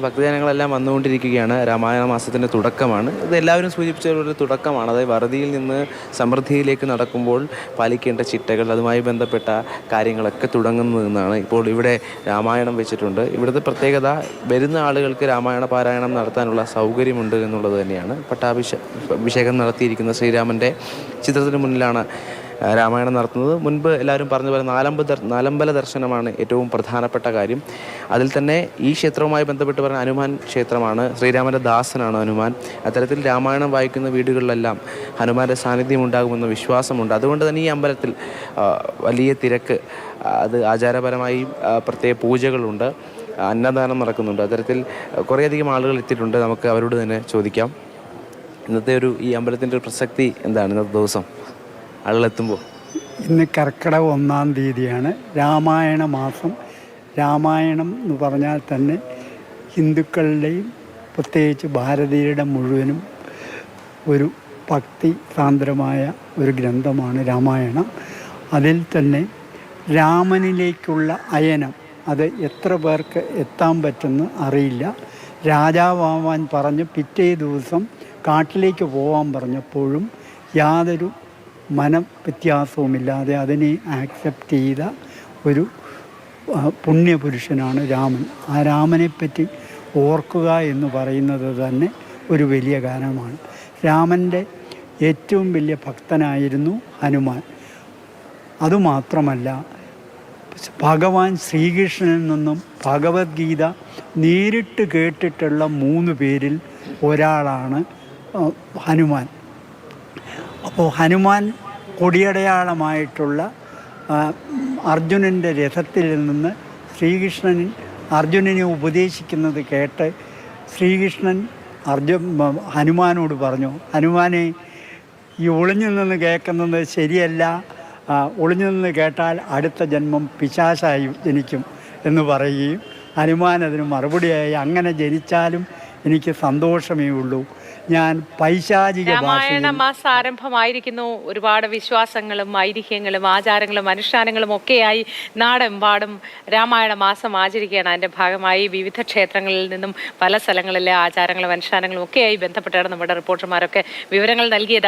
ഭക്തജനങ്ങളെല്ലാം വന്നുകൊണ്ടിരിക്കുകയാണ്. രാമായണ മാസത്തിൻ്റെ തുടക്കമാണ്. ഇത് എല്ലാവരും സൂചിപ്പിച്ച ഒരു തുടക്കമാണ്. അതായത് വറുതിയിൽ നിന്ന് സമൃദ്ധിയിലേക്ക് നടക്കുമ്പോൾ പാലിക്കേണ്ട ചിട്ടകൾ, അതുമായി ബന്ധപ്പെട്ട കാര്യങ്ങളൊക്കെ തുടങ്ങുന്നതെന്നാണ്. ഇപ്പോൾ ഇവിടെ രാമായണം വെച്ചിട്ടുണ്ട്. ഇവിടുത്തെ പ്രത്യേകത വരുന്ന ആളുകൾക്ക് രാമായണ പാരായണം നടത്താനുള്ള സൗകര്യമുണ്ട് എന്നുള്ളത് തന്നെയാണ്. അഭിഷേകം നടത്തിയിരിക്കുന്ന ശ്രീരാമൻ്റെ ചിത്രത്തിന് മുന്നിലാണ് രാമായണം നടത്തുന്നത്. മുൻപ് എല്ലാവരും പറഞ്ഞ പോലെ നാലമ്പല ദർശനമാണ് ഏറ്റവും പ്രധാനപ്പെട്ട കാര്യം. അതിൽ തന്നെ ഈ ക്ഷേത്രവുമായി ബന്ധപ്പെട്ട് പറഞ്ഞ ഹനുമാൻ ക്ഷേത്രമാണ്. ശ്രീരാമൻ്റെ ദാസനാണ് ഹനുമാൻ. അത്തരത്തിൽ രാമായണം വായിക്കുന്ന വീടുകളിലെല്ലാം ഹനുമാൻ്റെ സാന്നിധ്യം ഉണ്ടാകുമെന്ന വിശ്വാസമുണ്ട്. അതുകൊണ്ട് തന്നെ ഈ അമ്പലത്തിൽ വലിയ തിരക്ക്, അത് ആചാരപരമായി പ്രത്യേക പൂജകളുണ്ട്, അന്നദാനം നടക്കുന്നുണ്ട്. അത്തരത്തിൽ കുറേയധികം ആളുകൾ എത്തിയിട്ടുണ്ട്. നമുക്ക് അവരോട് തന്നെ ചോദിക്കാം, ഇന്നത്തെ ഈ അമ്പലത്തിൻ്റെ ഒരു പ്രസക്തി എന്താണ്? ഇന്നത്തെ ദിവസം ആളുകളെത്തുമ്പോൾ ഇന്ന് കർക്കിടക 1-ാം തീയതിയാണ്, രാമായണ മാസം. രാമായണം എന്ന് പറഞ്ഞാൽ തന്നെ ഹിന്ദുക്കളുടെയും പ്രത്യേകിച്ച് ഭാരതീയരുടെ മുഴുവനും ഒരു ഭക്തി സാന്ദ്രമായ ഒരു ഗ്രന്ഥമാണ് രാമായണം. അതിൽ തന്നെ രാമനിലേക്കുള്ള അയനം, അത് എത്ര പേർക്ക് എത്താൻ പറ്റുമെന്ന് അറിയില്ല. രാജാവാൻ പറഞ്ഞ് പിറ്റേ ദിവസം കാട്ടിലേക്ക് പോകാൻ പറഞ്ഞപ്പോഴും യാതൊരു മനവ്യത്യാസവുമില്ലാതെ അതിനെ ആക്സെപ്റ്റ് ചെയ്ത ഒരു പുണ്യപുരുഷനാണ് രാമൻ. ആ രാമനെപ്പറ്റി ഓർക്കുക എന്ന് പറയുന്നത് തന്നെ ഒരു വലിയ കാര്യമാണ്. രാമൻ്റെ ഏറ്റവും വലിയ ഭക്തനായിരുന്നു ഹനുമാൻ. അതുമാത്രമല്ല, ഭഗവാൻ ശ്രീകൃഷ്ണനിൽ നിന്നും ഭഗവത്ഗീത നേരിട്ട് കേട്ടിട്ടുള്ള 3 പേരിൽ ഒരാളാണ് ഹനുമാൻ. അപ്പോൾ ഹനുമാൻ കൊടിയടയാളമായിട്ടുള്ള അർജുനൻ്റെ രഥത്തിൽ നിന്ന് അർജുനനെ ഉപദേശിക്കുന്നത് കേട്ട് ശ്രീകൃഷ്ണൻ ഹനുമാനോട് പറഞ്ഞു, ഹനുമാനെ, ഈ ഒളിഞ്ഞു നിന്ന് കേൾക്കുന്നത് ശരിയല്ല, ഒളിഞ്ഞു നിന്ന് കേട്ടാൽ അടുത്ത ജന്മം പിശാചായി ജനിക്കും എന്ന് പറയുകയും ഹനുമാൻ അതിന് മറുപടിയായി, അങ്ങനെ ജനിച്ചാലും എനിക്ക് സന്തോഷമേ ഉള്ളൂ, ഞാൻ പൈശാചിക രാമായണ മാസം ആരംഭമായിരിക്കുന്നു. ഒരുപാട് വിശ്വാസങ്ങളും ഐതിഹ്യങ്ങളും ആചാരങ്ങളും അനുഷ്ഠാനങ്ങളും ഒക്കെയായി നാടെമ്പാടും രാമായണ മാസം ആചരിക്കുകയാണ്. അതിൻ്റെ ഭാഗമായി വിവിധ ക്ഷേത്രങ്ങളിൽ നിന്നും പല സ്ഥലങ്ങളിലെ ആചാരങ്ങളും അനുഷ്ഠാനങ്ങളും ഒക്കെയായി ബന്ധപ്പെട്ടാണ് നമ്മുടെ റിപ്പോർട്ടർമാരൊക്കെ വിവരങ്ങൾ നൽകിയത്.